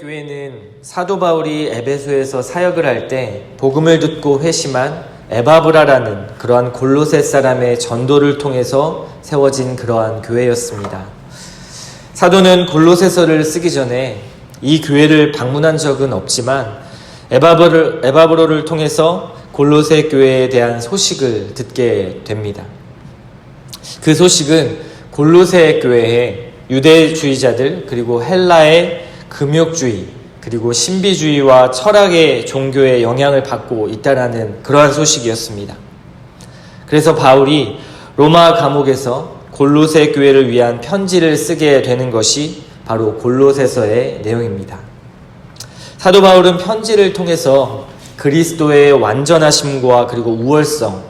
교회는 사도 바울이 에베소에서 사역을 할 때 복음을 듣고 회심한 에바브라라는 그러한 골로새 사람의 전도를 통해서 세워진 그러한 교회였습니다. 사도는 골로새서를 쓰기 전에 이 교회를 방문한 적은 없지만 에바브로를 통해서 골로새 교회에 대한 소식을 듣게 됩니다. 그 소식은 골로새 교회에 유대주의자들 그리고 헬라의 금욕주의 그리고 신비주의와 철학의 종교의 영향을 받고 있다라는 그러한 소식이었습니다. 그래서 바울이 로마 감옥에서 골로새 교회를 위한 편지를 쓰게 되는 것이 바로 골로새서의 내용입니다. 사도 바울은 편지를 통해서 그리스도의 완전하심과 그리고 우월성,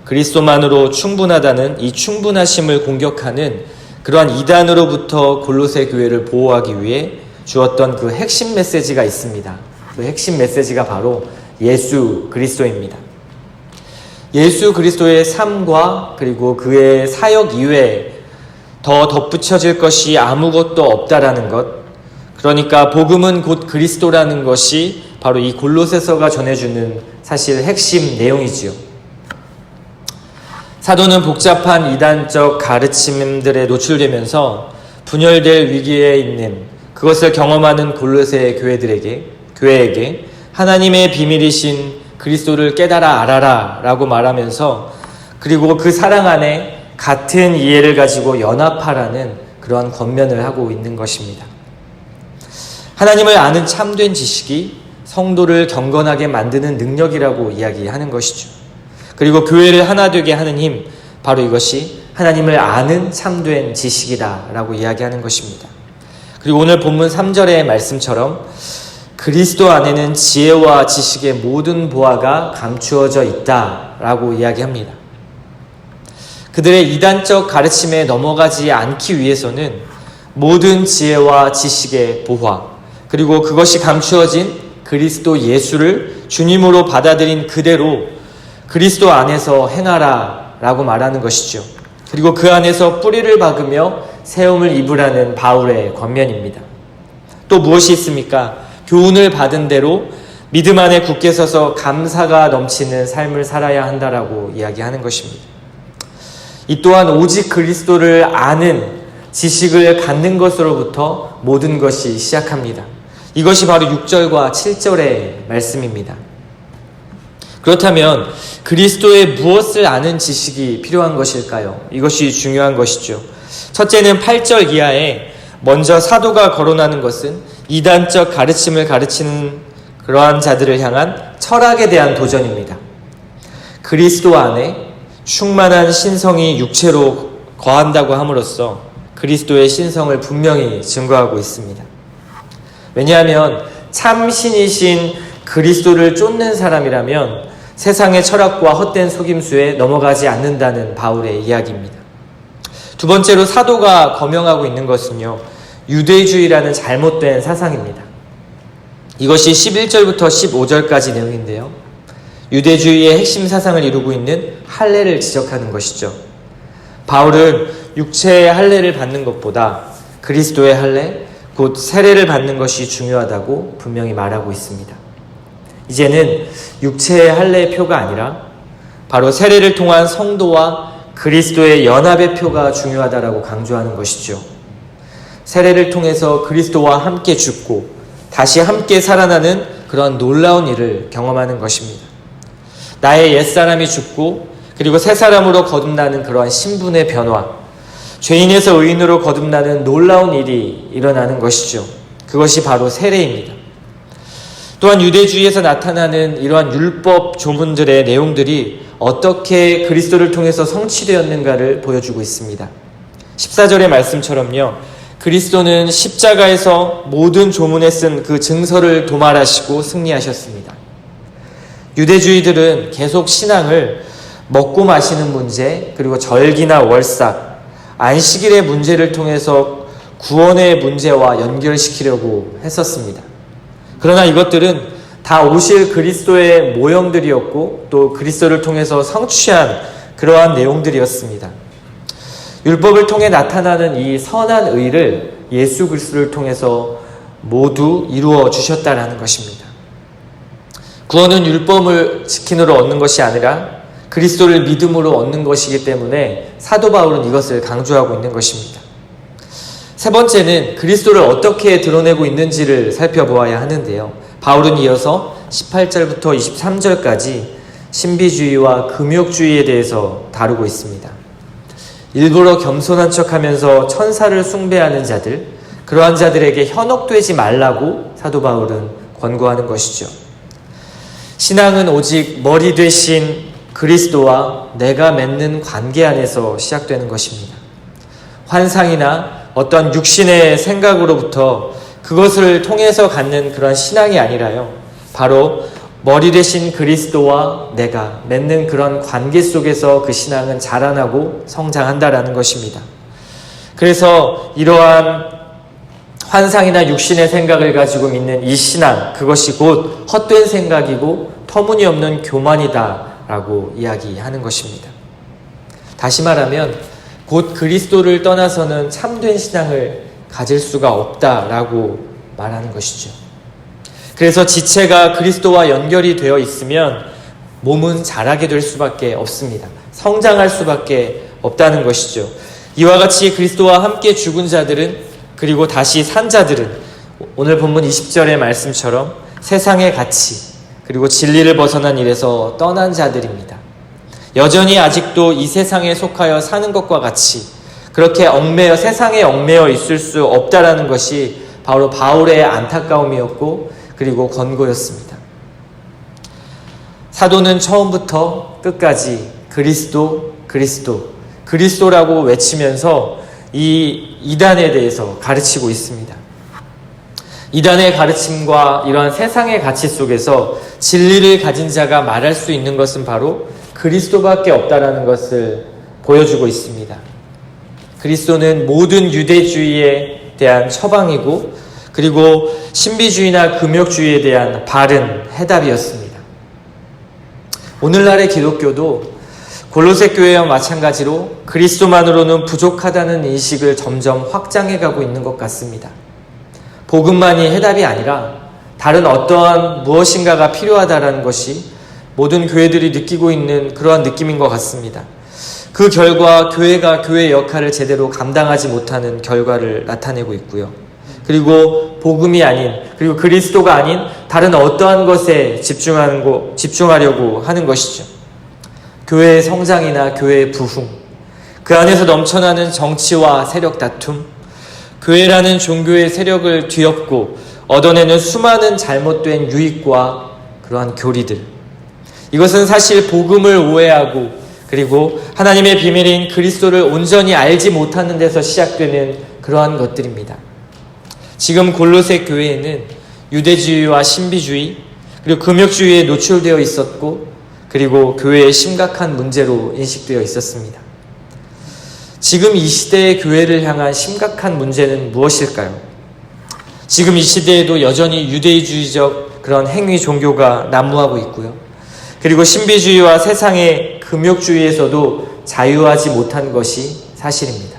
그리스도만으로 충분하다는 이 충분하심을 공격하는 그러한 이단으로부터 골로새 교회를 보호하기 위해 주었던 그 핵심 메시지가 있습니다. 그 핵심 메시지가 바로 예수 그리스도입니다. 예수 그리스도의 삶과 그리고 그의 사역 이외에 더 덧붙여질 것이 아무것도 없다라는 것, 그러니까 복음은 곧 그리스도라는 것이 바로 이 골로새서가 전해주는 사실 핵심 내용이지요. 사도는 복잡한 이단적 가르침들에 노출되면서 분열될 위기에 있는 그것을 경험하는 골로새 교회에게 하나님의 비밀이신 그리스도를 깨달아 알아라 라고 말하면서 그리고 그 사랑 안에 같은 이해를 가지고 연합하라는 그러한 권면을 하고 있는 것입니다. 하나님을 아는 참된 지식이 성도를 경건하게 만드는 능력이라고 이야기하는 것이죠. 그리고 교회를 하나 되게 하는 힘, 바로 이것이 하나님을 아는 참된 지식이다라고 이야기하는 것입니다. 그리고 오늘 본문 3절의 말씀처럼 그리스도 안에는 지혜와 지식의 모든 보화가 감추어져 있다라고 이야기합니다. 그들의 이단적 가르침에 넘어가지 않기 위해서는 모든 지혜와 지식의 보화, 그리고 그것이 감추어진 그리스도 예수를 주님으로 받아들인 그대로 그리스도 안에서 행하라 라고 말하는 것이죠. 그리고 그 안에서 뿌리를 박으며 세움을 입으라는 바울의 권면입니다. 또 무엇이 있습니까? 교훈을 받은 대로 믿음 안에 굳게 서서 감사가 넘치는 삶을 살아야 한다라고 이야기하는 것입니다. 이 또한 오직 그리스도를 아는 지식을 갖는 것으로부터 모든 것이 시작합니다. 이것이 바로 6절과 7절의 말씀입니다. 그렇다면 그리스도의 무엇을 아는 지식이 필요한 것일까요? 이것이 중요한 것이죠. 첫째는 8절 이하에 먼저 사도가 거론하는 것은 이단적 가르침을 가르치는 그러한 자들을 향한 철학에 대한 도전입니다. 그리스도 안에 충만한 신성이 육체로 거한다고 함으로써 그리스도의 신성을 분명히 증거하고 있습니다. 왜냐하면 참 신이신 그리스도를 쫓는 사람이라면 세상의 철학과 헛된 속임수에 넘어가지 않는다는 바울의 이야기입니다. 두 번째로 사도가 거명하고 있는 것은요, 유대주의라는 잘못된 사상입니다. 이것이 11절부터 15절까지 내용인데요. 유대주의의 핵심 사상을 이루고 있는 할례를 지적하는 것이죠. 바울은 육체의 할례를 받는 것보다 그리스도의 할례, 곧 세례를 받는 것이 중요하다고 분명히 말하고 있습니다. 이제는 육체의 할례의 표가 아니라 바로 세례를 통한 성도와 그리스도의 연합의 표가 중요하다라고 강조하는 것이죠. 세례를 통해서 그리스도와 함께 죽고 다시 함께 살아나는 그런 놀라운 일을 경험하는 것입니다. 나의 옛사람이 죽고 그리고 새 사람으로 거듭나는 그러한 신분의 변화, 죄인에서 의인으로 거듭나는 놀라운 일이 일어나는 것이죠. 그것이 바로 세례입니다. 또한 유대주의에서 나타나는 이러한 율법 조문들의 내용들이 어떻게 그리스도를 통해서 성취되었는가를 보여주고 있습니다. 14절의 말씀처럼요, 그리스도는 십자가에서 모든 조문에 쓴 그 증서를 도말하시고 승리하셨습니다. 유대주의들은 계속 신앙을 먹고 마시는 문제, 그리고 절기나 월삭, 안식일의 문제를 통해서 구원의 문제와 연결시키려고 했었습니다. 그러나 이것들은 다 오실 그리스도의 모형들이었고 또 그리스도를 통해서 성취한 그러한 내용들이었습니다. 율법을 통해 나타나는 이 선한 의를 예수 그리스도를 통해서 모두 이루어 주셨다라는 것입니다. 구원은 율법을 지킴으로 얻는 것이 아니라 그리스도를 믿음으로 얻는 것이기 때문에 사도 바울은 이것을 강조하고 있는 것입니다. 세 번째는 그리스도를 어떻게 드러내고 있는지를 살펴보아야 하는데요. 바울은 이어서 18절부터 23절까지 신비주의와 금욕주의에 대해서 다루고 있습니다. 일부러 겸손한 척하면서 천사를 숭배하는 자들, 그러한 자들에게 현혹되지 말라고 사도 바울은 권고하는 것이죠. 신앙은 오직 머리 되신 그리스도와 내가 맺는 관계 안에서 시작되는 것입니다. 환상이나 어떤 육신의 생각으로부터 그것을 통해서 갖는 그런 신앙이 아니라요. 바로 머리 되신 그리스도와 내가 맺는 그런 관계 속에서 그 신앙은 자라나고 성장한다라는 것입니다. 그래서 이러한 환상이나 육신의 생각을 가지고 믿는 이 신앙, 그것이 곧 헛된 생각이고 터무니없는 교만이다라고 이야기하는 것입니다. 다시 말하면 곧 그리스도를 떠나서는 참된 신앙을 가질 수가 없다라고 말하는 것이죠. 그래서 지체가 그리스도와 연결이 되어 있으면 몸은 자라게 될 수밖에 없습니다. 성장할 수밖에 없다는 것이죠. 이와 같이 그리스도와 함께 죽은 자들은, 그리고 다시 산 자들은 오늘 본문 20절의 말씀처럼 세상의 가치 그리고 진리를 벗어난 일에서 떠난 자들입니다. 여전히 아직도 이 세상에 속하여 사는 것과 같이 그렇게 세상에 얽매여 있을 수 없다라는 것이 바로 바울의 안타까움이었고 그리고 권고였습니다. 사도는 처음부터 끝까지 그리스도라고 외치면서 이 이단에 대해서 가르치고 있습니다. 이단의 가르침과 이러한 세상의 가치 속에서 진리를 가진 자가 말할 수 있는 것은 바로 그리스도밖에 없다라는 것을 보여주고 있습니다. 그리스도는 모든 유대주의에 대한 처방이고 그리고 신비주의나 금욕주의에 대한 바른 해답이었습니다. 오늘날의 기독교도 골로새 교회와 마찬가지로 그리스도만으로는 부족하다는 인식을 점점 확장해가고 있는 것 같습니다. 복음만이 해답이 아니라 다른 어떠한 무엇인가가 필요하다는 것이 모든 교회들이 느끼고 있는 그러한 느낌인 것 같습니다. 그 결과 교회가 교회의 역할을 제대로 감당하지 못하는 결과를 나타내고 있고요. 그리고 복음이 아닌, 그리고 그리스도가 아닌 다른 어떠한 것에 집중하려고 하는 것이죠. 교회의 성장이나 교회의 부흥, 그 안에서 넘쳐나는 정치와 세력 다툼, 교회라는 종교의 세력을 뒤엎고 얻어내는 수많은 잘못된 유익과 그러한 교리들, 이것은 사실 복음을 오해하고 그리고 하나님의 비밀인 그리스도를 온전히 알지 못하는 데서 시작되는 그러한 것들입니다. 지금 골로새 교회에는 유대주의와 신비주의 그리고 금욕주의에 노출되어 있었고 그리고 교회의 심각한 문제로 인식되어 있었습니다. 지금 이 시대의 교회를 향한 심각한 문제는 무엇일까요? 지금 이 시대에도 여전히 유대주의적 그런 행위 종교가 난무하고 있고요. 그리고 신비주의와 세상의 금욕주의에서도 자유하지 못한 것이 사실입니다.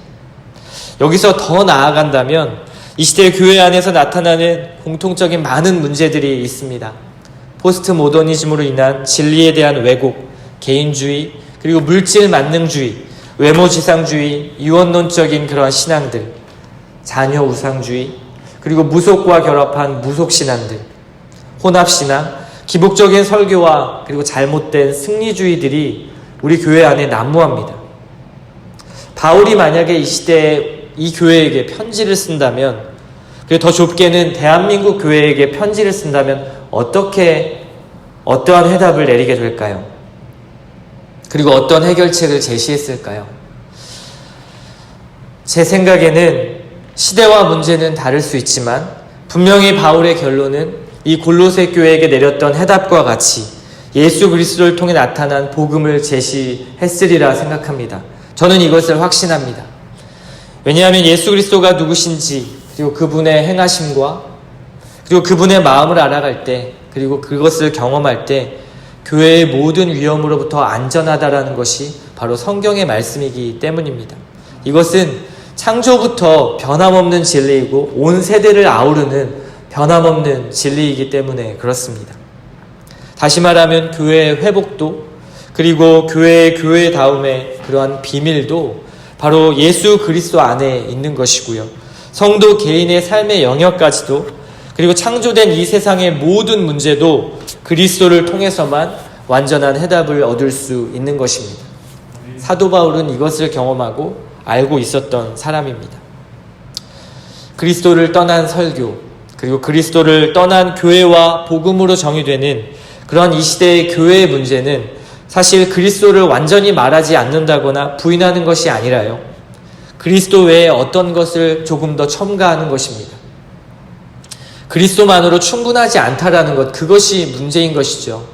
여기서 더 나아간다면 이 시대의 교회 안에서 나타나는 공통적인 많은 문제들이 있습니다. 포스트 모더니즘으로 인한 진리에 대한 왜곡, 개인주의, 그리고 물질 만능주의, 외모지상주의, 유언론적인 그런 신앙들, 자녀 우상주의, 그리고 무속과 결합한 무속신앙들, 혼합신앙, 기복적인 설교와 그리고 잘못된 승리주의들이 우리 교회 안에 난무합니다. 바울이 만약에 이 시대에 이 교회에게 편지를 쓴다면, 그리고 더 좁게는 대한민국 교회에게 편지를 쓴다면 어떠한 해답을 내리게 될까요? 그리고 어떤 해결책을 제시했을까요? 제 생각에는 시대와 문제는 다를 수 있지만 분명히 바울의 결론은 이 골로새 교회에게 내렸던 해답과 같이 예수 그리스도를 통해 나타난 복음을 제시했으리라 생각합니다. 저는 이것을 확신합니다. 왜냐하면 예수 그리스도가 누구신지, 그리고 그분의 행하심과 그리고 그분의 마음을 알아갈 때, 그리고 그것을 경험할 때 교회의 모든 위험으로부터 안전하다라는 것이 바로 성경의 말씀이기 때문입니다. 이것은 창조부터 변함없는 진리이고 온 세대를 아우르는 변함없는 진리이기 때문에 그렇습니다. 다시 말하면 교회의 회복도, 그리고 교회의 교회다움의 그러한 비밀도 바로 예수 그리스도 안에 있는 것이고요. 성도 개인의 삶의 영역까지도, 그리고 창조된 이 세상의 모든 문제도 그리스도를 통해서만 완전한 해답을 얻을 수 있는 것입니다. 사도 바울은 이것을 경험하고 알고 있었던 사람입니다. 그리스도를 떠난 설교, 그리고 그리스도를 떠난 교회와 복음으로 정의되는 그런 이 시대의 교회의 문제는 사실 그리스도를 완전히 말하지 않는다거나 부인하는 것이 아니라요, 그리스도 외에 어떤 것을 조금 더 첨가하는 것입니다. 그리스도만으로 충분하지 않다라는 것, 그것이 문제인 것이죠.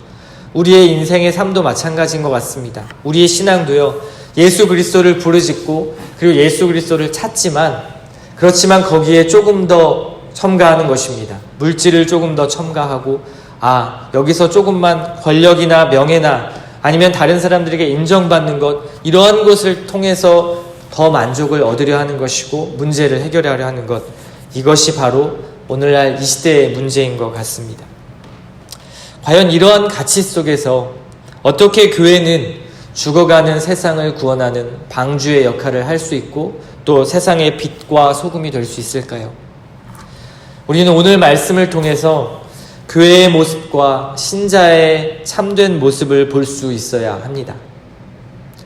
우리의 인생의 삶도 마찬가지인 것 같습니다. 우리의 신앙도요, 예수 그리스도를 부르짖고 그리고 예수 그리스도를 찾지만, 그렇지만 거기에 조금 더 첨가하는 것입니다. 물질을 조금 더 첨가하고, 여기서 조금만 권력이나 명예나 아니면 다른 사람들에게 인정받는 것, 이러한 것을 통해서 더 만족을 얻으려 하는 것이고 문제를 해결하려 하는 것, 이것이 바로 오늘날 이 시대의 문제인 것 같습니다. 과연 이러한 가치 속에서 어떻게 교회는 죽어가는 세상을 구원하는 방주의 역할을 할 수 있고 또 세상의 빛과 소금이 될 수 있을까요? 우리는 오늘 말씀을 통해서 교회의 모습과 신자의 참된 모습을 볼 수 있어야 합니다.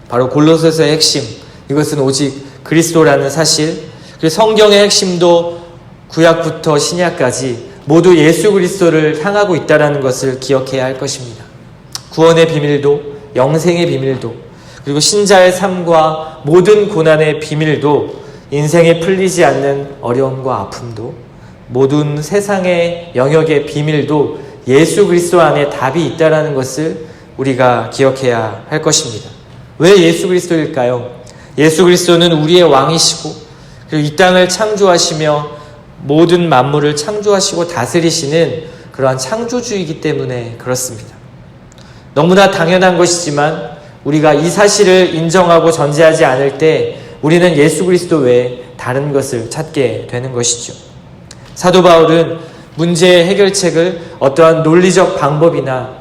바로 골로새서의 핵심, 이것은 오직 그리스도라는 사실, 그리고 성경의 핵심도 구약부터 신약까지 모두 예수 그리스도를 향하고 있다는 것을 기억해야 할 것입니다. 구원의 비밀도, 영생의 비밀도, 그리고 신자의 삶과 모든 고난의 비밀도, 인생에 풀리지 않는 어려움과 아픔도, 모든 세상의 영역의 비밀도 예수 그리스도 안에 답이 있다는 것을 우리가 기억해야 할 것입니다. 왜 예수 그리스도일까요? 예수 그리스도는 우리의 왕이시고 그리고 이 땅을 창조하시며 모든 만물을 창조하시고 다스리시는 그러한 창조주이기 때문에 그렇습니다. 너무나 당연한 것이지만 우리가 이 사실을 인정하고 전제하지 않을 때 우리는 예수 그리스도 외에 다른 것을 찾게 되는 것이죠. 사도 바울은 문제의 해결책을 어떠한 논리적 방법이나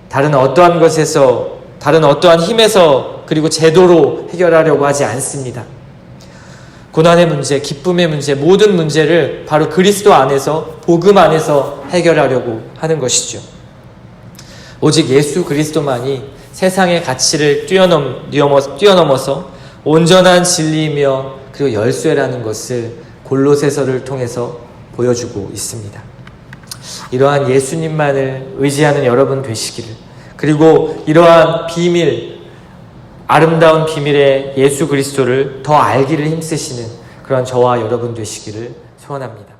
다른 어떠한 것에서, 다른 어떠한 힘에서 그리고 제도로 해결하려고 하지 않습니다. 고난의 문제, 기쁨의 문제, 모든 문제를 바로 그리스도 안에서, 복음 안에서 해결하려고 하는 것이죠. 오직 예수 그리스도만이 세상의 가치를 뛰어넘어서 온전한 진리이며 그리고 열쇠라는 것을 골로새서를 통해서 보여주고 있습니다. 이러한 예수님만을 의지하는 여러분 되시기를, 그리고 이러한 비밀, 아름다운 비밀의 예수 그리스도를 더 알기를 힘쓰시는 그런 저와 여러분 되시기를 소원합니다.